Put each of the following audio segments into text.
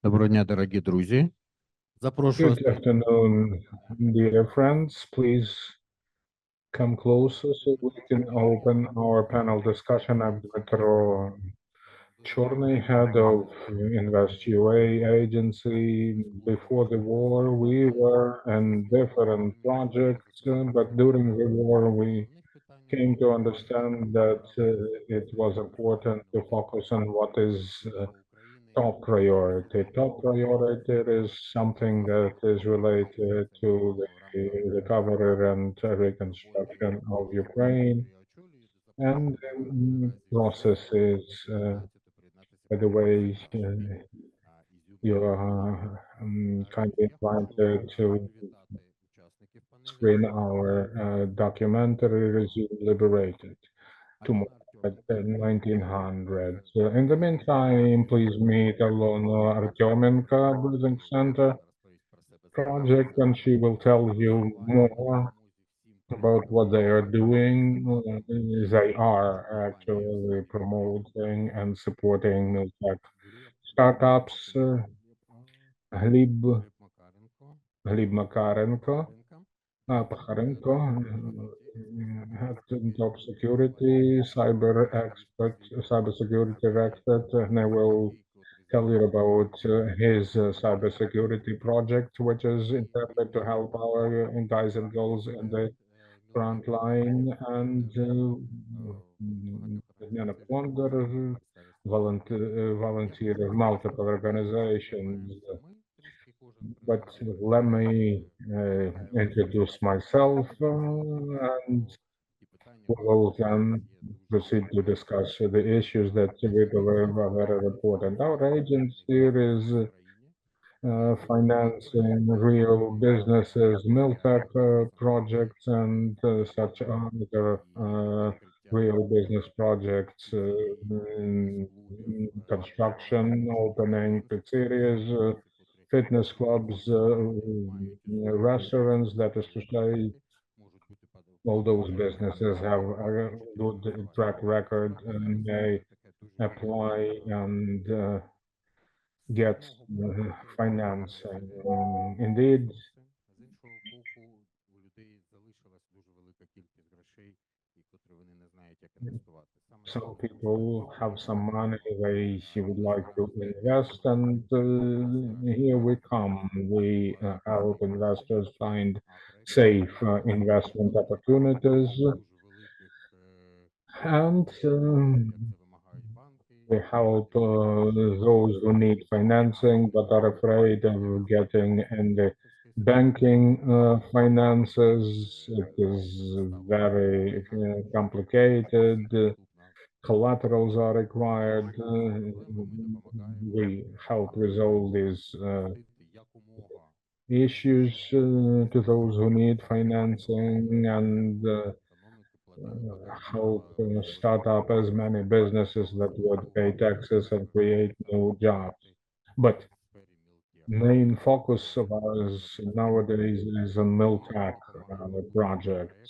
Доброго дня, дорогі друзі. Запрошую Good afternoon, dear friends. Please come closer so we can open our panel discussion. I'm Dmytro Chornyi, head of InvestUA.agency. Before the war, we were in different projects, but during the war, we came to understand that it was important to focus on what is top priority. Top priority is something that is related to the recovery and reconstruction of Ukraine and processes. By the way, you are kindly invited to screen our documentary, Resume Liberated, tomorrow at 1900. In the meantime, please meet Alona Artyomenko, Building Center project, and she will tell you more about what they are doing. They are actually promoting and supporting tech startups. Glib Makarenko, Pakharenko, had top security, cybersecurity expert, and I will tell you about his cybersecurity project, which is intended to help our guys and girls in the front line, and Diana Ponder, volunteer of multiple organizations. But let me introduce myself, and we will then proceed to discuss the issues that we believe are very important. Our agency is financing real businesses, Miltech projects, and such other real business projects, construction, opening pizzerias, fitness clubs, restaurants. That is to say, all those businesses have a good track record and they apply and get financing. Indeed, some people have some money they would like to invest, and here we come. We help investors find safe investment opportunities, and we help those who need financing but are afraid of getting in the banking finances. It is very complicated. Collaterals are required. We help resolve these issues to those who need financing, and help start up as many businesses that would pay taxes and create new jobs. But main focus of ours nowadays is on Miltech projects.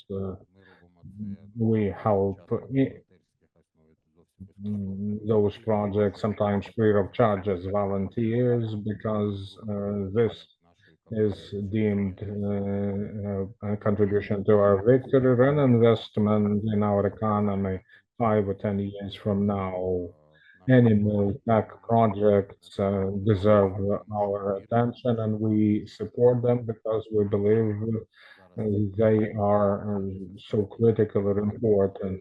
We help those projects sometimes free of charge as volunteers, because this is deemed a contribution to our victory, an investment in our economy 5 or 10 years from now. Any Miltech projects deserve our attention, and we support them because we believe they are so critical and important.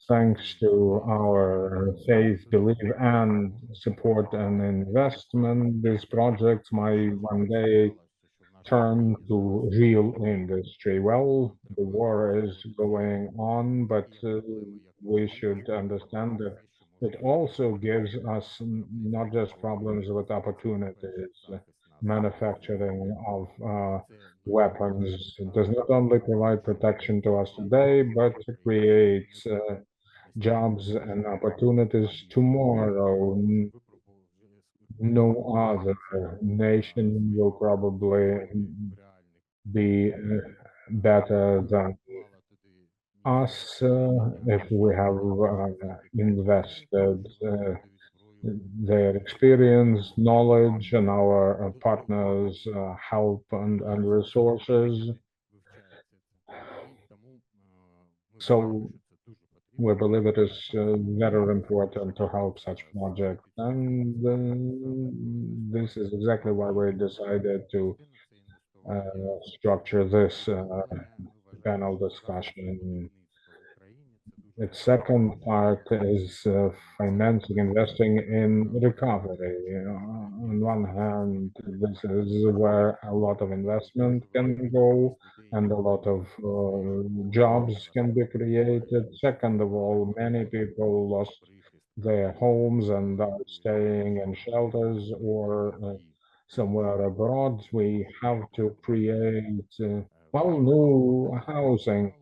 Thanks to our faith, belief, and support and investment, these projects might one day turn to real industry. Well, the war is going on, but we should understand that it also gives us not just problems but opportunities. Manufacturing of weapons does not only provide protection to us today, but creates jobs and opportunities tomorrow. No other nation will probably be better than us if we have invested their experience, knowledge, and our partners' help and resources. So we believe it is very important to help such projects, and this is exactly why we decided to structure this panel discussion. Its second part is financing, investing in recovery. On one hand, this is where a lot of investment can go and a lot of jobs can be created. Second of all, many people lost their homes and are staying in shelters or somewhere abroad. We have to create new housing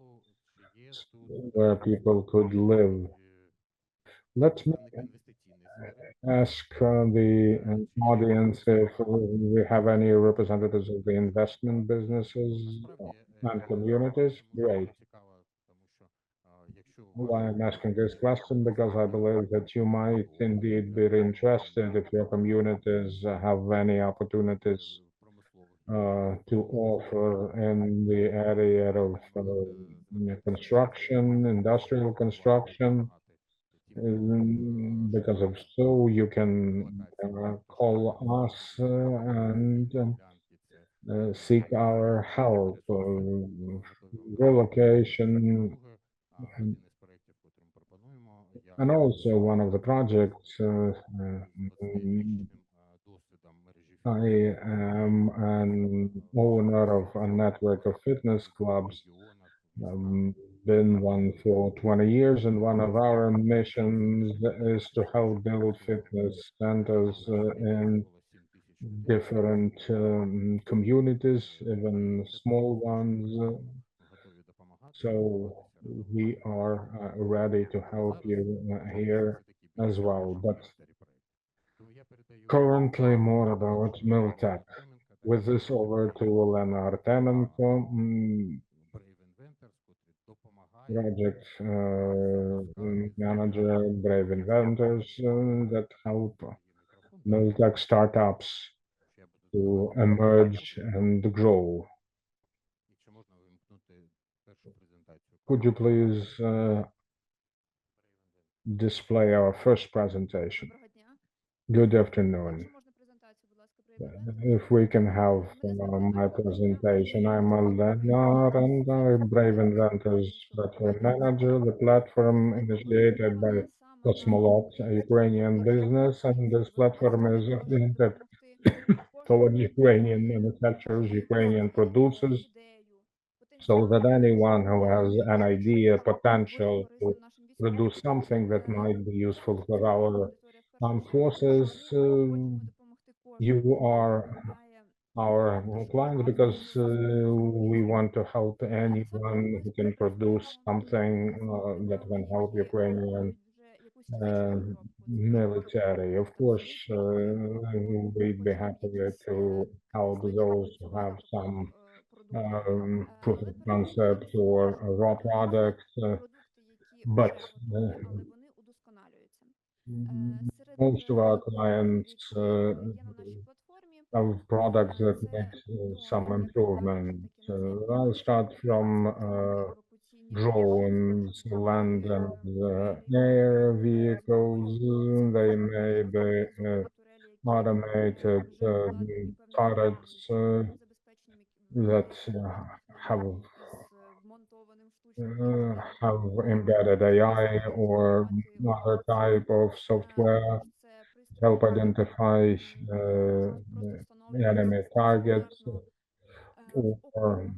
where people could live. Let me ask the audience if we have any representatives of the investment businesses and communities. Great. Why I'm asking this question because I believe that you might indeed be interested if your communities have any opportunities to offer in the area of construction, industrial construction. Because of so, you can call us and seek our help. Relocation, and also one of the projects I am an owner of a network of fitness clubs. Been one for 20 years, and one of our missions is to help build fitness centers in different communities, even small ones. So we are ready to help you here as well. But currently more about Miltech. With this over to Olena Artemenko, project manager, Brave Inventors, that help Miltech startups to emerge and grow. Could you please display our first presentation? Good afternoon. If we can have my presentation, I'm Alena and Brave Inventors Platform Manager. The platform initiated by Cosmolot, a Ukrainian business, and this platform is oriented toward Ukrainian manufacturers, Ukrainian producers, so that anyone who has an idea, potential to produce something that might be useful for our armed forces, you are our clients because we want to help anyone who can produce something that can help Ukrainian military. Of course, we'd be happy to help those who have some proof of concept or a raw product, but most of our clients have products that need some improvement. I'll start from drones, land and air vehicles. They may be automated turrets that have embedded AI or other type of software to help identify enemy targets or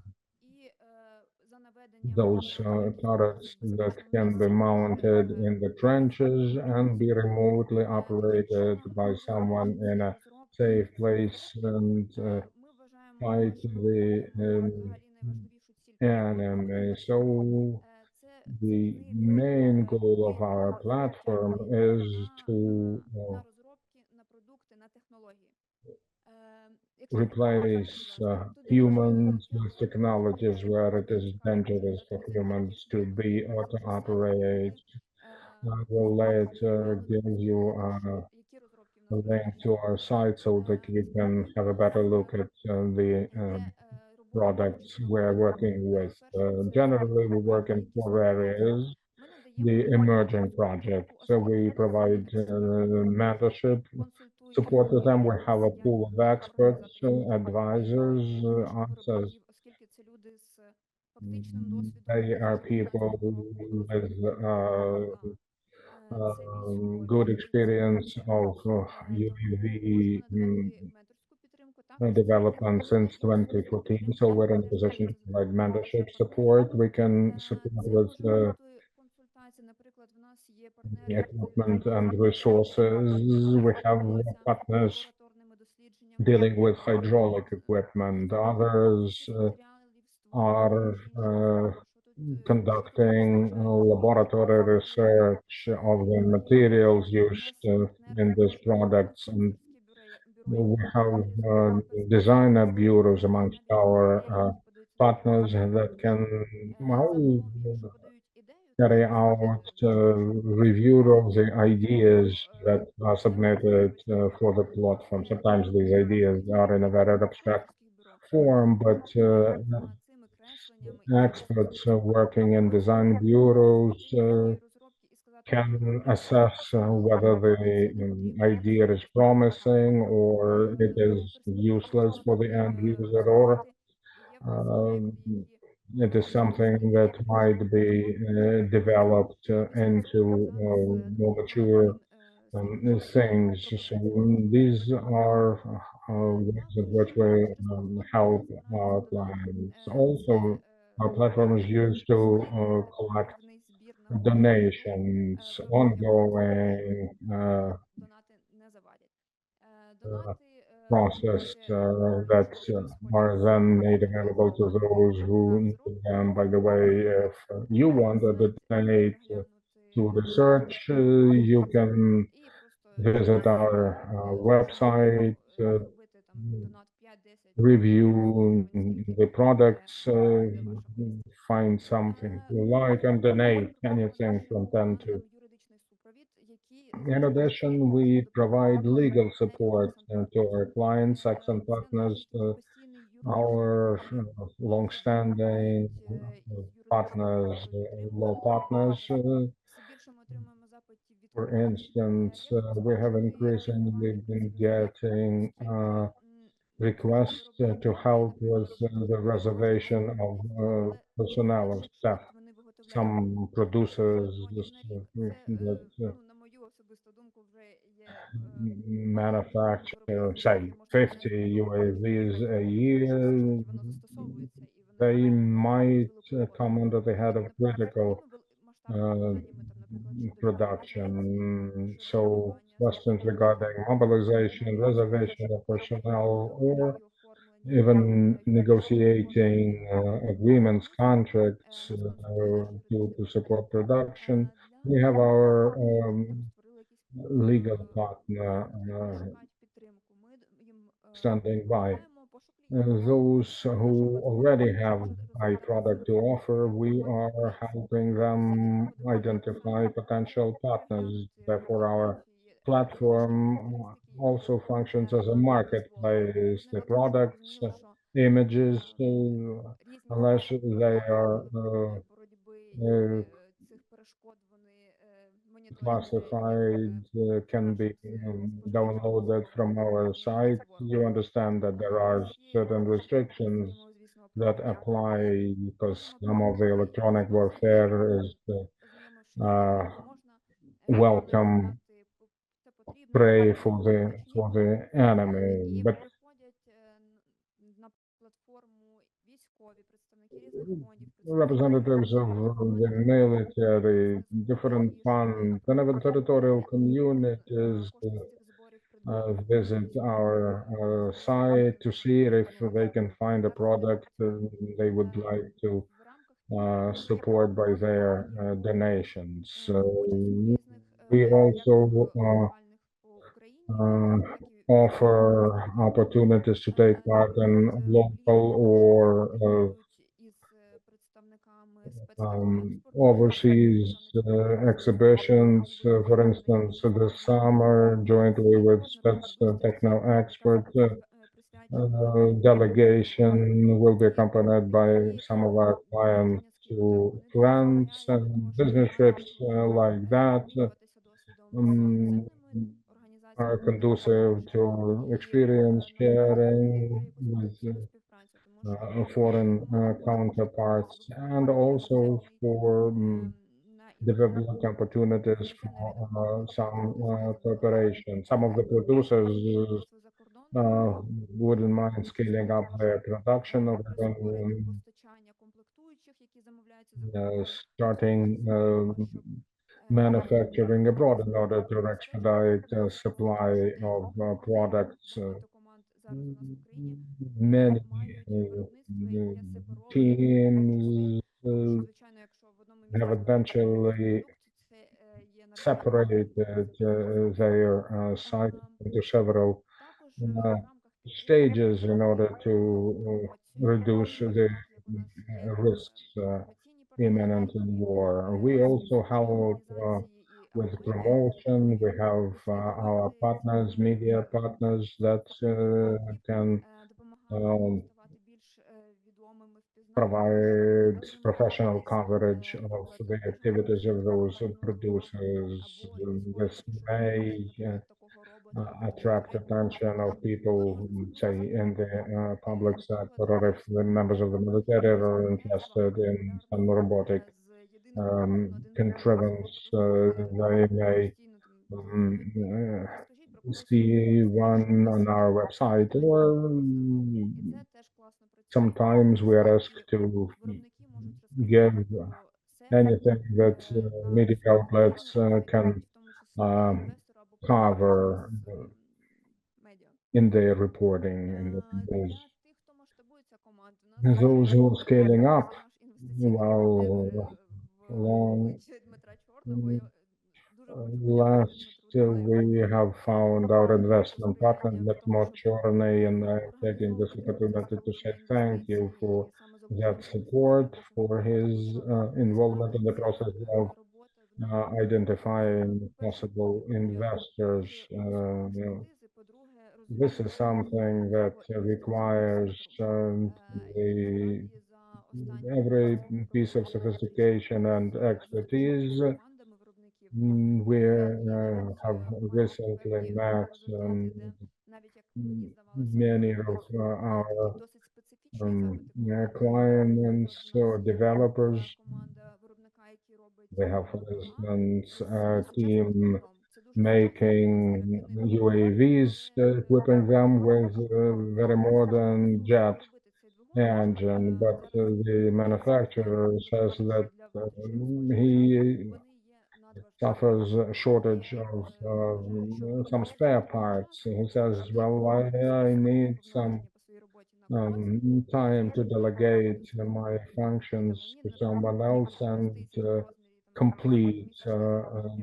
those turrets that can be mounted in the trenches and be remotely operated by someone in a safe place and fight the enemy. So the main goal of our platform is to replace humans with technologies where it is dangerous for humans to be or to operate. I will later give you link to our site so that you can have a better look at the products we're working with. Generally, we work in 4 areas. The emerging projects. So we provide mentorship support to them. We have a pool of experts, advisors, answers. They are people with good experience of UAV development since 2014. So we're in a position to provide mentorship support. We can support with equipment and resources. We have partners dealing with hydraulic equipment. Others are conducting laboratory research of the materials used in these products. And we have designer bureaus amongst our partners that can carry out review of the ideas that are submitted for the platform. Sometimes these ideas are in a very abstract form, but experts working in design bureaus can assess whether the idea is promising or it is useless for the end user, or it is something that might be developed into more mature things. So these are ways in which we help our clients. Also, our platform is used to collect donations, ongoing process that are then made available to those who need them. By the way, if you want to donate to research, you can visit our website, review the products, find something you like, and donate anything from 10 to. In addition, we provide legal support to our clients, accent partners, our long-standing partners, law partners. For instance, we have increasingly been getting requests to help with the reservation of personnel, of staff. Some producers that manufacture, say, 50 UAVs a year, they might come under the head of critical production. So questions regarding mobilization, reservation of personnel, or even negotiating agreements, contracts to support production. We have our legal partner standing by. Those who already have a product to offer, we are helping them identify potential partners. Therefore, our platform also functions as a marketplace. The products, images, unless they are classified, can be downloaded from our site. You understand that there are certain restrictions that apply because some of the electronic warfare is welcome prey for the enemy. But representatives of the military, different funds, and even territorial communities visit our site to see if they can find a product they would like to support by their donations. We also offer opportunities to take part in local or overseas exhibitions, for instance, this summer, jointly with Spets Techno Expert delegation will be accompanied by some of our clients to France and business trips like that are conducive to experience sharing with foreign counterparts, and also for development opportunities for some cooperation. Some of the producers wouldn't mind scaling up their production or even starting manufacturing abroad in order to expedite supply of products. Many teams have eventually separated their site into several stages in order to reduce the risks imminent in war. We also help with promotion. We have our partners, media partners that can provide professional coverage of the activities of those producers. This may attract attention of people, say, in the public sector, or if the members of the military are interested in some robotic contrivance, they may see one on our website, or sometimes we are asked to give anything that media outlets can cover in their reporting in the news. Those who are scaling up, well, last we have found our investment partner, Dmytro Chornyi, and I'm taking this opportunity to say thank you for that support, for his involvement in the process of identifying possible investors. This is something that requires every piece of sophistication and expertise. We have recently met many of our clients or developers. They have, for instance, a team making UAVs, equipping them with a very modern jet engine, but the manufacturer says that he suffers a shortage of some spare parts. He says, well, I need some time to delegate my functions to someone else and complete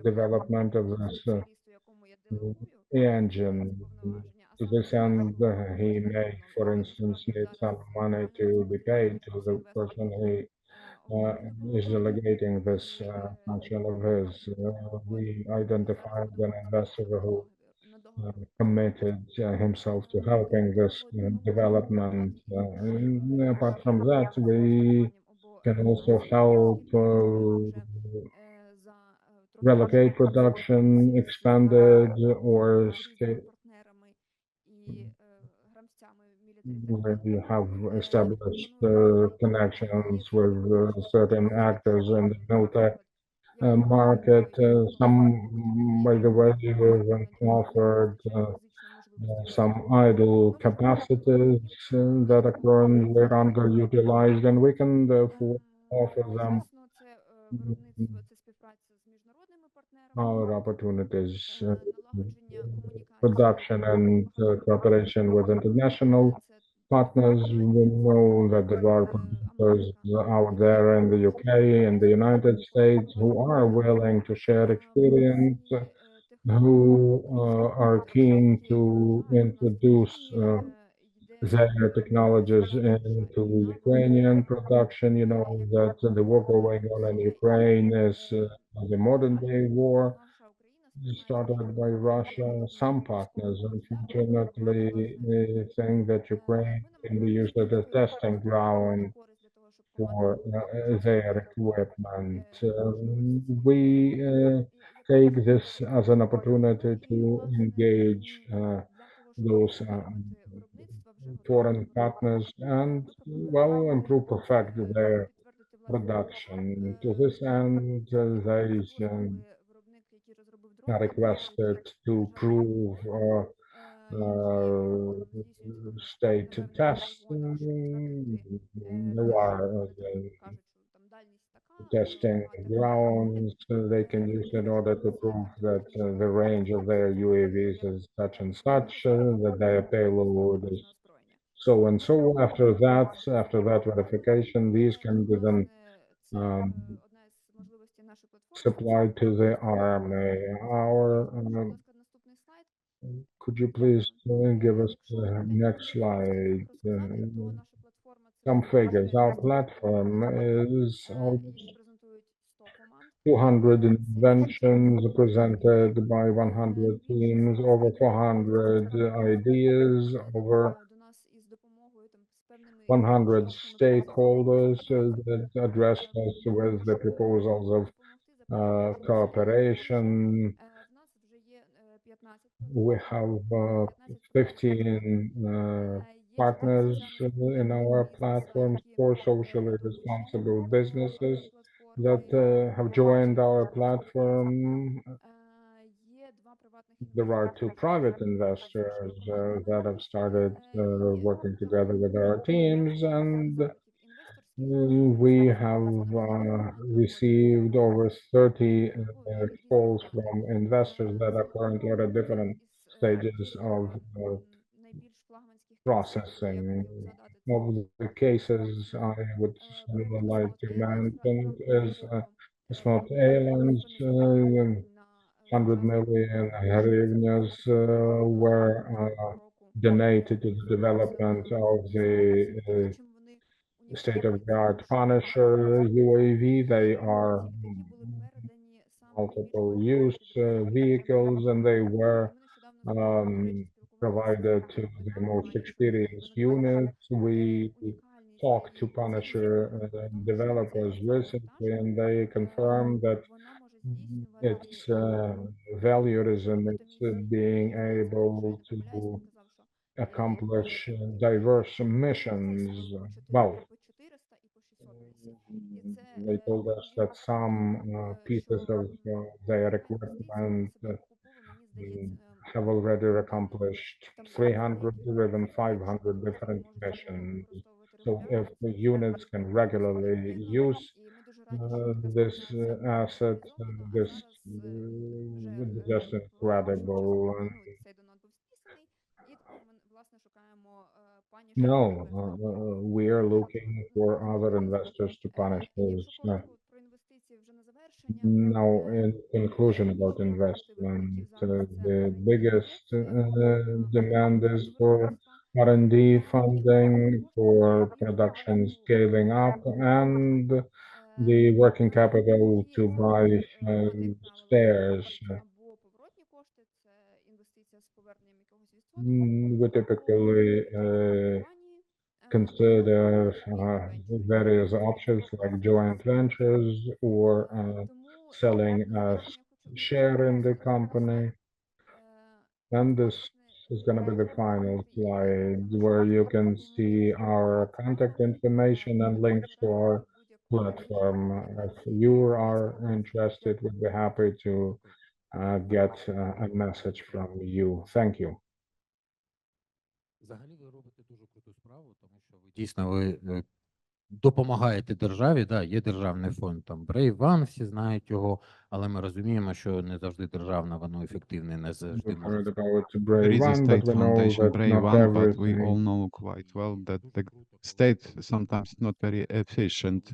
development of this engine. To this end, he may, for instance, need some money to be paid to the person he is delegating this function of his. We identified an investor who committed himself to helping this development. Apart from that, we can also help relocate production, expanded or scale. We have established connections with certain actors in the military market. Some, by the way, even offered some idle capacities that are currently underutilized, and we can therefore offer them our opportunities, production and cooperation with international partners. We know that there are producers out there in the UK and the United States who are willing to share experience, who are keen to introduce their technologies into Ukrainian production. You know that the war going on in Ukraine is the modern day war started by Russia. Some partners unfortunately think that Ukraine can be used as a testing ground for their equipment. We take this as an opportunity to engage those foreign partners and, well, improve, perfect their production. To this end, they are requested to prove state tests. There are testing grounds they can use in order to prove that the range of their UAVs is such and such, that their payload is so and so. After that verification, these can be then supplied to the army. Could you please give us the next slide? Some figures. Our platform is almost 200 inventions presented by 100 teams, over 400 ideas, over 100 stakeholders that addressed us with the proposals of cooperation. We have 15 partners in our platforms, 4 socially responsible businesses that have joined our platform. There are 2 private investors that have started working together with our teams, and we have received over 30 calls from investors that are currently at different stages of processing. Of the cases I would like to mention is Smart Airlines, 100 million hryvnias were donated to the development of the state-of-the-art Punisher UAV. They are multiple use vehicles, and they were provided to the most experienced units. We talked to Punisher developers recently, and they confirmed that its value is in its being able to accomplish diverse missions. Well, they told us that some pieces of their equipment have already accomplished 300 or even 500 different missions. So if the units can regularly use this asset, this is just incredible. No, we are looking for other investors to punish this. Now, in conclusion about investment, the biggest demand is for R&D funding, for production scaling up, and the working capital to buy spares. We typically consider various options like joint ventures or selling a share in the company. And this is going to be the final slide where you can see our contact information and links to our platform. If you are interested, we'd be happy to get a message from you. Thank you. Взагалі ви робите дуже круту справу, тому що ви дійсно допомагаєте державі. Да, є державний фонд, там Brave One, всі знають його, але ми розуміємо, що не завжди державна, воно ефективне, не завжди We've може. heard about There Brave is a One, but state we know foundation, that Brave not One, but we everything. all know quite well that the state sometimes not very efficient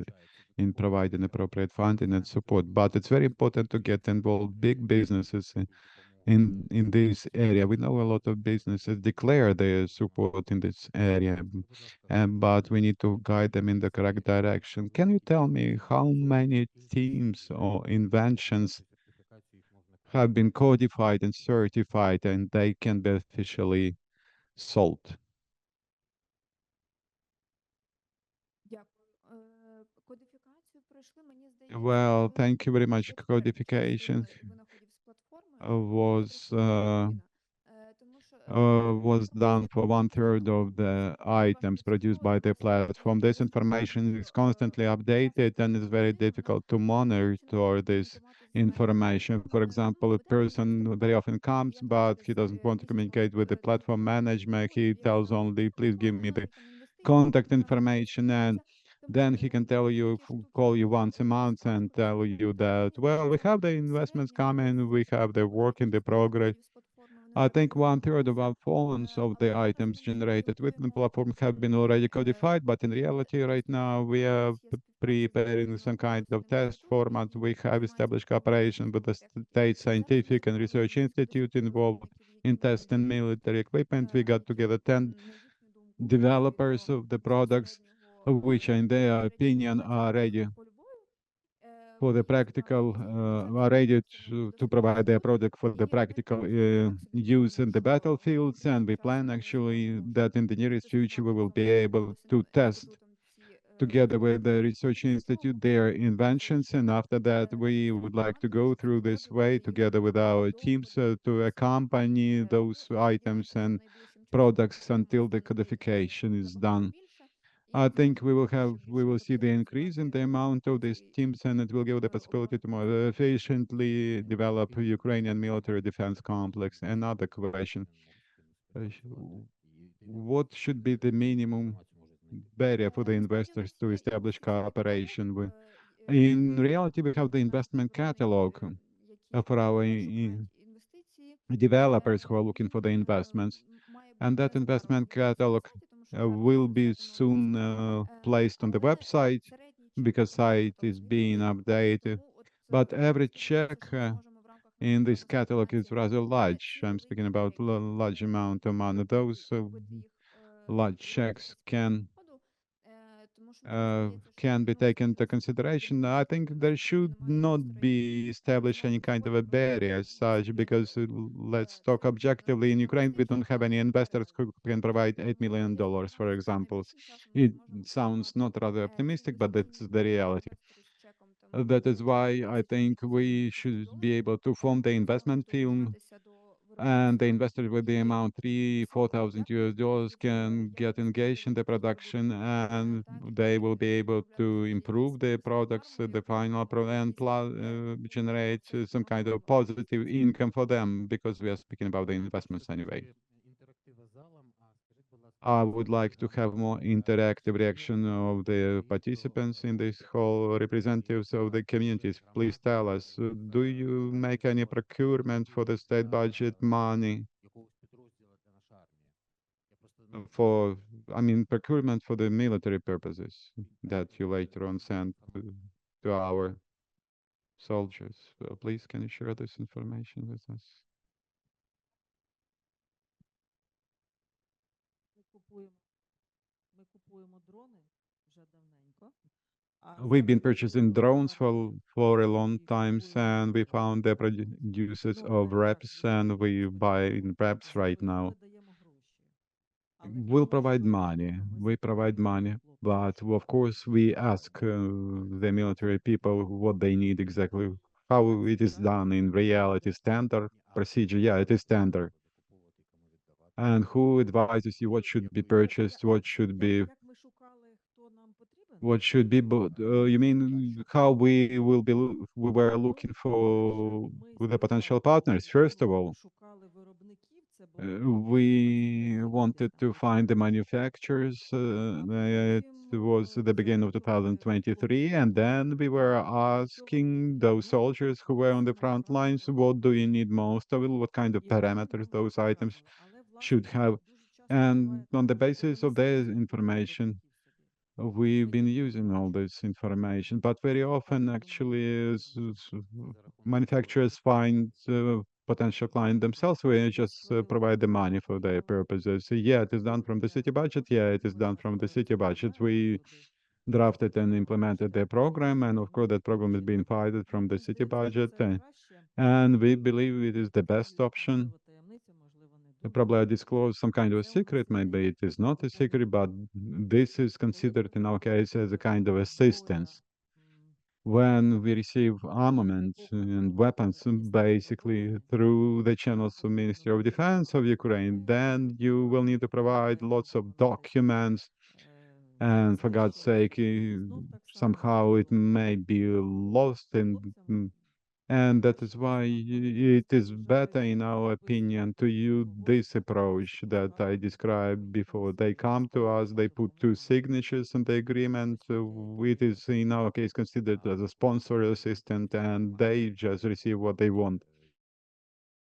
in providing appropriate funding and support. But it's very important to get involved big businesses in this area. We know a lot of businesses declare their support in this area, but we need to guide them in the correct direction. Can you tell me how many teams or inventions have been codified and certified and they can be officially sold? Well, thank you very much. Codification was done for 1/3 of the items produced by the platform. This information is constantly updated and it's very difficult to monitor this information. For example, a person very often comes, but he doesn't want to communicate with the platform management. He tells only, please give me the contact information, and then he can tell you, call you once a month and tell you that, well, we have the investments coming, we have the work in the progress. I think 1/3 of our phones of the items generated with the platform have been already codified, but in reality, right now we are preparing some kind of test format. We have established cooperation with the State Scientific and Research Institute involved in testing military equipment. We got together 10 developers of the products, which in their opinion are ready for the practical, are ready to provide their product for the practical use in the battlefields. And we plan actually that in the nearest future we will be able to test together with the research institute their inventions. And after that, we would like to go through this way together with our teams to accompany those items and products until the codification is done. I think we will see the increase in the amount of these teams, and it will give the possibility to more efficiently develop Ukrainian military defense complex. Another question: what should be the minimum barrier for the investors to establish cooperation with? In reality, we have the investment catalog for our developers who are looking for the investments. And that investment catalog will be soon placed on the website because site is being updated. But every check in this catalog is rather large. I'm speaking about large amount of money. Those large checks can be taken into consideration. I think there should not be established any kind of a barrier as such, because let's talk objectively. In Ukraine, we don't have any investors who can provide $8 million, for example. It sounds not rather optimistic, but that's the reality. That is why I think we should be able to form the investment film, and the investor with the amount $3,000-4,000 can get engaged in the production, and they will be able to improve the products, the final and generate some kind of positive income for them, because we are speaking about the investments anyway. I would like to have more interactive reaction of the participants in this whole, representatives of the communities. Please tell us, do you make any procurement for the state budget money for, I mean, procurement for the military purposes that you later on send to our soldiers? Please, can you share this information with us? We've been purchasing drones for a long time, and we found the producers of reps, and we buy in reps right now. We'll provide money. We provide money, but of course we ask the military people what they need exactly, how it is done in reality, standard procedure. Yeah, it is standard. And who advises you what should be purchased, what should be, but you mean how we will be, we were looking for the potential partners? First of all, we wanted to find the manufacturers. It was the beginning of 2023, and then we were asking those soldiers who were on the front lines, what do you need most of it? What kind of parameters those items should have? And on the basis of their information, we've been using all this information. But very often, actually, manufacturers find potential client themselves. We just provide the money for their purposes. So, yeah, it is done from the city budget. Yeah, it is done from the city budget. We drafted and implemented the program, and of course, that program is being funded from the city budget. And we believe it is the best option. Probably I disclose some kind of a secret, maybe it is not a secret, but this is considered in our case as a kind of assistance. When we receive armament and weapons, basically through the channels of Ministry of Defense of Ukraine, then you will need to provide lots of documents, and for God's sake, somehow it may be lost and that is why it is better, in our opinion, to use this approach that I described before. They come to us, they put two signatures on the agreement. It is, in our case, considered as a sponsor assistant, and they just receive what they want.